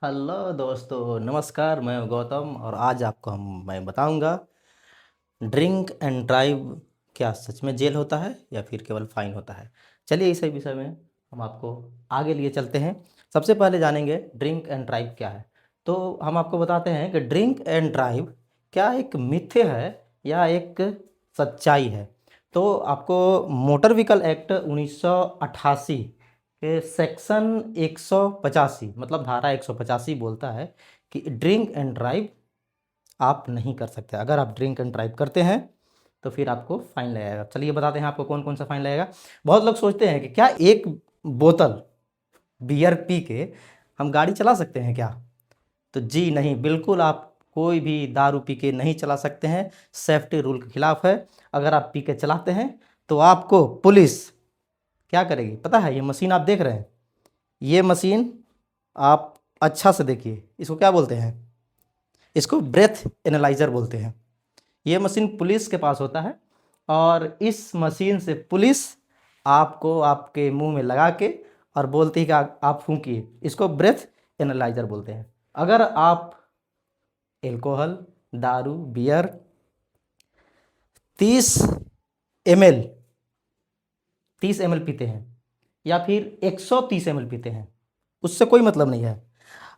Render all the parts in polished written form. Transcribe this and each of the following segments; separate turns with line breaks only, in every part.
Hello दोस्तों, नमस्कार। मैं गौतम और आज आपको मैं बताऊंगा ड्रिंक एंड ड्राइव क्या सच में जेल होता है या फिर केवल फाइन होता है। चलिए इसी विषय में हम आपको आगे लिए चलते हैं। सबसे पहले जानेंगे ड्रिंक एंड ड्राइव क्या है। तो हम आपको बताते हैं कि ड्रिंक एंड ड्राइव क्या एक मिथ्य है या एक सच्चाई है। तो आपको मोटर व्हीकल एक्ट 1988 के सेक्शन 185 मतलब धारा 185 बोलता है कि ड्रिंक एंड ड्राइव आप नहीं कर सकते। अगर आप ड्रिंक एंड ड्राइव करते हैं तो फिर आपको फाइन लगेगा। चलिए बताते हैं आपको कौन कौन सा फाइन लगेगा। बहुत लोग सोचते हैं कि क्या एक बोतल बियर पी के हम गाड़ी चला सकते हैं क्या। तो जी नहीं, बिल्कुल आप कोई भी दारू पी के नहीं चला सकते हैं। सेफ्टी रूल के खिलाफ है। अगर आप पी के चलाते हैं तो आपको पुलिस क्या करेगी पता है। ये मशीन आप देख रहे हैं, ये मशीन आप अच्छा से देखिए, इसको क्या बोलते हैं, इसको ब्रेथ एनालाइजर बोलते हैं। ये मशीन पुलिस के पास होता है और इस मशीन से पुलिस आपको आपके मुंह में लगा के और बोलती है कि आप फूंकिए। इसको ब्रेथ एनालाइजर बोलते हैं। अगर आप एल्कोहल, दारू, बियर 30 ml 30 ml पीते हैं या फिर 130 ml पीते हैं, उससे कोई मतलब नहीं है।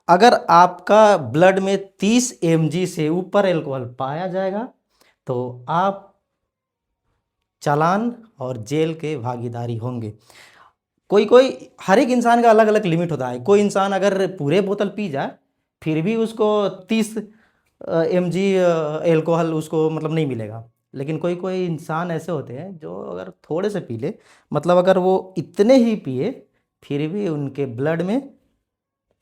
अगर आपका ब्लड में 30 mg से ऊपर एल्कोहल पाया जाएगा तो आप चालान और जेल के भागीदारी होंगे। कोई कोई हर एक इंसान का अलग अलग लिमिट होता है। कोई इंसान अगर पूरे बोतल पी जाए फिर भी उसको 30 mg एल्कोहल उसको मतलब नहीं मिलेगा। लेकिन कोई कोई इंसान ऐसे होते हैं जो अगर थोड़े से पी ले, मतलब अगर वो इतने ही पिए फिर भी उनके ब्लड में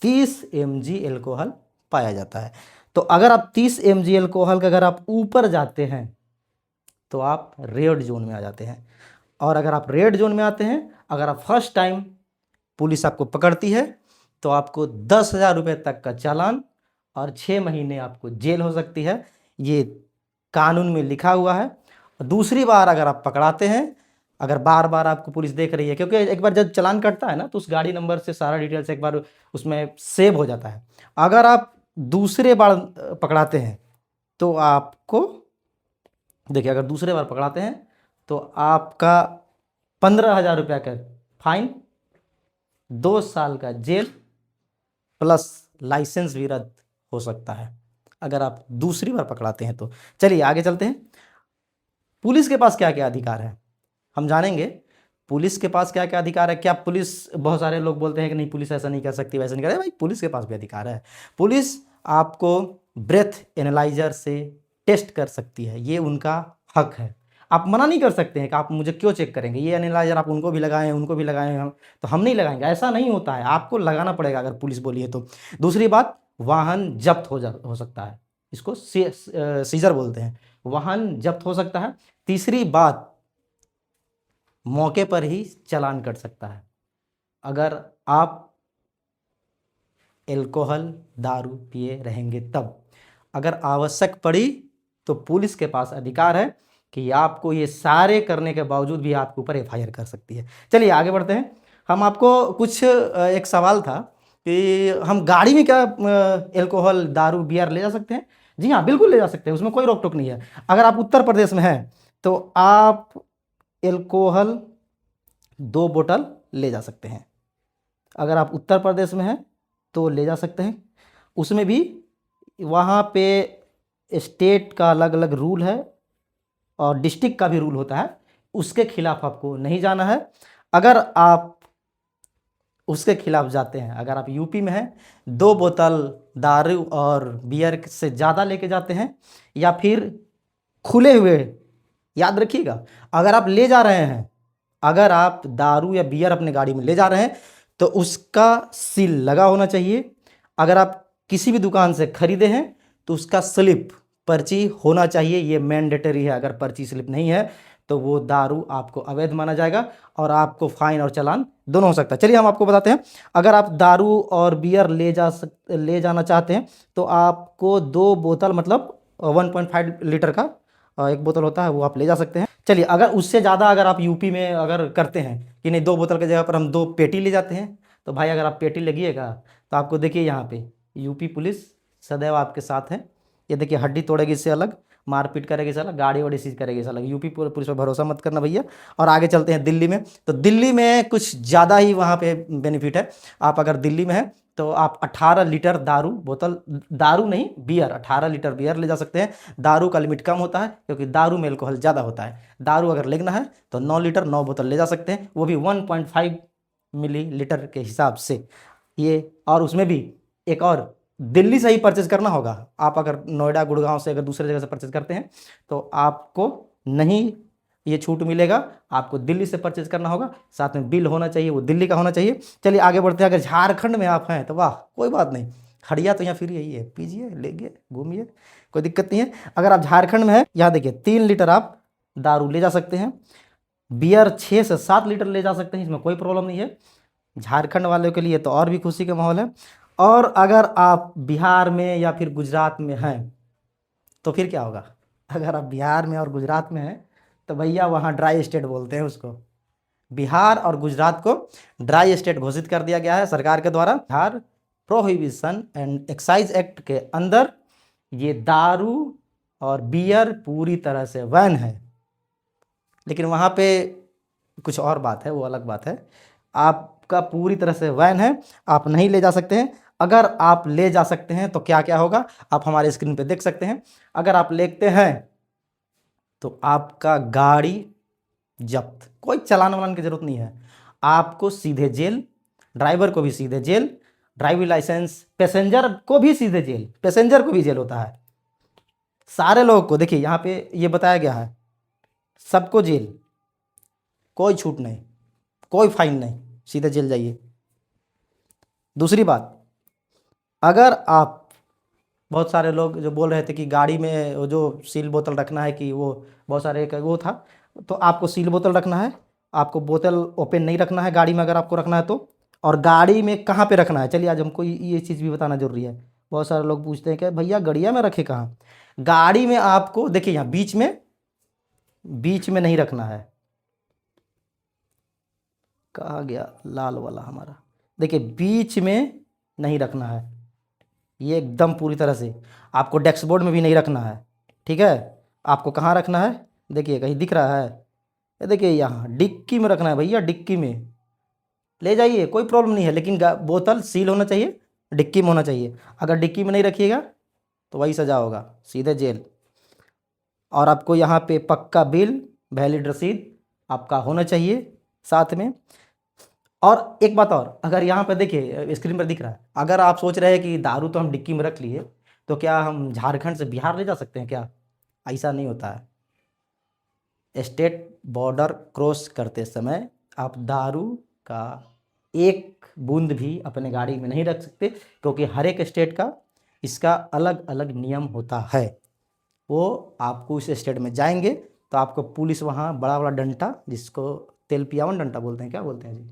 30 mg एल्कोहल पाया जाता है। तो अगर आप 30 mg एल्कोहल का अगर आप ऊपर जाते हैं तो आप रेड जोन में आ जाते हैं। और अगर आप रेड जोन में आते हैं, अगर आप फर्स्ट टाइम पुलिस आपको पकड़ती है तो आपको 10,000 रुपये तक का चालान और 6 महीने आपको जेल हो सकती है। ये कानून में लिखा हुआ है। और दूसरी बार अगर आप पकड़ाते हैं, अगर बार बार आपको पुलिस देख रही है, क्योंकि एक बार जब चालान कटता है ना तो उस गाड़ी नंबर से सारा डिटेल्स एक बार उसमें सेव हो जाता है। अगर आप दूसरे बार पकड़ाते हैं तो आपको देखिए, अगर दूसरे बार पकड़ाते हैं तो आपका 15,000 रुपया का फाइन, 2 साल का जेल प्लस लाइसेंस भी रद्द हो सकता है अगर आप दूसरी बार पकड़ाते हैं तो। चलिए आगे चलते हैं। पुलिस के पास क्या क्या अधिकार है हम जानेंगे। पुलिस के पास क्या क्या अधिकार है। क्या पुलिस, बहुत सारे लोग बोलते हैं कि नहीं पुलिस ऐसा नहीं कर सकती, वैसा नहीं कर भाई, पुलिस के पास भी अधिकार है। पुलिस आपको ब्रेथ एनालाइजर से टेस्ट कर सकती है, ये उनका हक है। आप मना नहीं कर सकते हैं कि आप मुझे क्यों चेक करेंगे, ये एनालाइजर आप उनको भी लगाएं उनको भी लगाएं हम तो हम नहीं लगाएंगे, ऐसा नहीं होता है। आपको लगाना पड़ेगा अगर पुलिस बोली है तो। दूसरी बात, वाहन जब्त हो सकता है, इसको सीजर बोलते हैं, वाहन जब्त हो सकता है। तीसरी बात, मौके पर ही चालान कट सकता है अगर आप एल्कोहल दारू पिए रहेंगे तब। अगर आवश्यक पड़ी तो पुलिस के पास अधिकार है कि आपको ये सारे करने के बावजूद भी आपके ऊपर एफआईआर कर सकती है। चलिए आगे बढ़ते हैं। हम आपको कुछ एक सवाल था कि हम गाड़ी में क्या एल्कोहल दारू बियर ले जा सकते हैं। जी हाँ, बिल्कुल ले जा सकते हैं, उसमें कोई रोक टोक नहीं है। अगर आप उत्तर प्रदेश में हैं तो आप एल्कोहल 2 बोतल ले जा सकते हैं। अगर आप उत्तर प्रदेश में हैं तो ले जा सकते हैं। उसमें भी वहाँ पे स्टेट का अलग अलग रूल है और डिस्ट्रिक्ट का भी रूल होता है, उसके खिलाफ आपको नहीं जाना है। अगर आप उसके खिलाफ जाते हैं, अगर आप यूपी में हैं, 2 बोतल दारू और बियर से ज़्यादा लेके जाते हैं या फिर खुले हुए, याद रखिएगा, अगर आप ले जा रहे हैं, अगर आप दारू या बियर अपने गाड़ी में ले जा रहे हैं तो उसका सील लगा होना चाहिए। अगर आप किसी भी दुकान से खरीदे हैं तो उसका स्लिप, पर्ची होना चाहिए, ये मैंडेटरी है। अगर पर्ची स्लिप नहीं है तो वो दारू आपको अवैध माना जाएगा और आपको फाइन और चालान दोनों हो सकता है। चलिए हम आपको बताते हैं। अगर आप दारू और बियर ले जाना चाहते हैं तो आपको 2 बोतल मतलब 1.5 लीटर का एक बोतल होता है, वो आप ले जा सकते हैं। चलिए, अगर उससे ज़्यादा अगर आप यूपी में अगर करते हैं कि नहीं 2 बोतल की जगह पर हम 2 पेटी ले जाते हैं, तो भाई अगर आप पेटी लगिएगा तो आपको देखिए यहाँ पे यूपी पुलिस सदैव आपके साथ है। ये देखिए, हड्डी तोड़ेगी इससे अलग, मारपीट करेगी इससे अलग, गाड़ी वाड़ी सीज करेगी इससे अलग। यूपी पुलिस पर भरोसा मत करना भैया। और आगे चलते हैं दिल्ली में। तो दिल्ली में कुछ ज़्यादा ही वहाँ पे बेनिफिट है। आप अगर दिल्ली में हैं तो आप 18 लीटर दारू बोतल, दारू नहीं बियर, 18 लीटर बियर ले जा सकते हैं। दारू का लिमिट कम होता है क्योंकि दारू में अल्कोहल ज़्यादा होता है। दारू अगर लेना है तो 9 लीटर 9 बोतल ले जा सकते हैं, वो भी 1.5 मिली लीटर के हिसाब से। ये और उसमें भी एक और, दिल्ली से ही परचेज करना होगा। आप अगर नोएडा गुड़गांव से अगर दूसरे जगह से परचेज करते हैं तो आपको नहीं ये छूट मिलेगा, आपको दिल्ली से परचेज करना होगा। साथ में बिल होना चाहिए, वो दिल्ली का होना चाहिए। चलिए आगे बढ़ते हैं। अगर झारखंड में आप हैं तो वाह, कोई बात नहीं, हड़िया तो यहाँ फ्री यही है, पीजिए, लेंगे, घूमिए, कोई दिक्कत नहीं है। अगर आप झारखंड में हैं, यहाँ देखिए 3 लीटर आप दारू ले जा सकते हैं, बियर 6 से 7 लीटर ले जा सकते हैं, इसमें कोई प्रॉब्लम नहीं है। झारखंड वालों के लिए तो और भी खुशी का माहौल है। और अगर आप बिहार में या फिर गुजरात में हैं तो फिर क्या होगा? अगर आप बिहार में और गुजरात में हैं तो भैया वहाँ ड्राई स्टेट बोलते हैं उसको। बिहार और गुजरात को ड्राई स्टेट घोषित कर दिया गया है सरकार के द्वारा। Bihar prohibition and excise act के अंदर ये दारू और बियर पूरी तरह से बैन है। लेकिन वहाँ पे कुछ और बात है, वो अलग बात है। आपका पूरी तरह से बैन है, आप नहीं ले जा सकते हैं। अगर आप ले जा सकते हैं तो क्या क्या होगा आप हमारे स्क्रीन पे देख सकते हैं। अगर आप लेते हैं तो आपका गाड़ी जब्त, कोई चालान वालान की जरूरत नहीं है, आपको सीधे जेल, ड्राइवर को भी सीधे जेल, ड्राइविंग लाइसेंस, पैसेंजर को भी सीधे जेल, पैसेंजर को भी जेल होता है। सारे लोगों को देखिए यहाँ पे ये बताया गया है, सबको जेल, कोई छूट नहीं, कोई फाइन नहीं, सीधे जेल जाइए। दूसरी बात, अगर आप, बहुत सारे लोग जो बोल रहे थे कि गाड़ी में वो जो सील बोतल रखना है कि वो बहुत सारे एक वो था, तो आपको सील बोतल रखना है, आपको बोतल ओपन नहीं रखना है गाड़ी में अगर आपको रखना है तो। और गाड़ी में कहाँ पे रखना है, चलिए आज हमको ये चीज़ भी बताना जरूरी है। बहुत सारे लोग पूछते हैं कि भैया गड़िया में रखे कहाँ? गाड़ी में आपको देखिए यहाँ बीच में नहीं रखना है। कहाँ गया लाल वाला हमारा? देखिए बीच में नहीं रखना है, ये एकदम पूरी तरह से। आपको डैशबोर्ड में भी नहीं रखना है, ठीक है। आपको कहाँ रखना है, देखिए कहीं दिख रहा है, ये देखिए यहाँ डिक्की में रखना है भैया, डिक्की में ले जाइए, कोई प्रॉब्लम नहीं है। लेकिन बोतल सील होना चाहिए, डिक्की में होना चाहिए। अगर डिक्की में नहीं रखिएगा तो वही सज़ा होगा, सीधे जेल। और आपको यहाँ पे पक्का बिल, वैलिड रसीद आपका होना चाहिए साथ में। और एक बात और, अगर यहाँ पर देखिए स्क्रीन पर दिख रहा है, अगर आप सोच रहे हैं कि दारू तो हम डिक्की में रख लिए तो क्या हम झारखंड से बिहार ले जा सकते हैं क्या? ऐसा नहीं होता है। स्टेट बॉर्डर क्रॉस करते समय आप दारू का एक बूंद भी अपने गाड़ी में नहीं रख सकते, क्योंकि हर एक स्टेट का इसका अलग अलग नियम होता है। वो आपको उस स्टेट में जाएंगे तो आपको पुलिस वहाँ बड़ा बड़ा डंटा, जिसको तेल पियावन डंटा बोलते हैं, क्या बोलते हैं जी,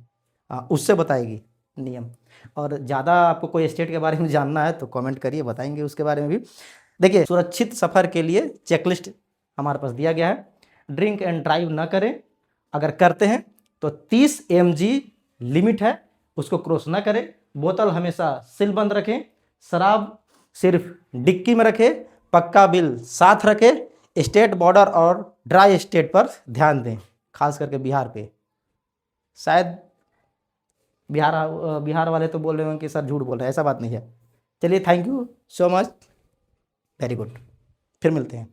उससे बताएगी नियम। और ज़्यादा आपको कोई स्टेट के बारे में जानना है तो कमेंट करिए, बताएंगे उसके बारे में भी। देखिए सुरक्षित सफ़र के लिए चेकलिस्ट हमारे पास दिया गया है। ड्रिंक एंड ड्राइव ना करें, अगर करते हैं तो 30 mg लिमिट है, उसको क्रॉस ना करें। बोतल हमेशा सीलबंद रखें, शराब सिर्फ डिक्की में रखें, पक्का बिल साथ रखें। स्टेट बॉर्डर और ड्राई स्टेट पर ध्यान दें, खास करके बिहार पे। शायद बिहार वाले तो बोल रहे होंगे कि सर झूठ बोल रहे हैं, ऐसा बात नहीं है। चलिए thank you so much, very good, फिर मिलते हैं।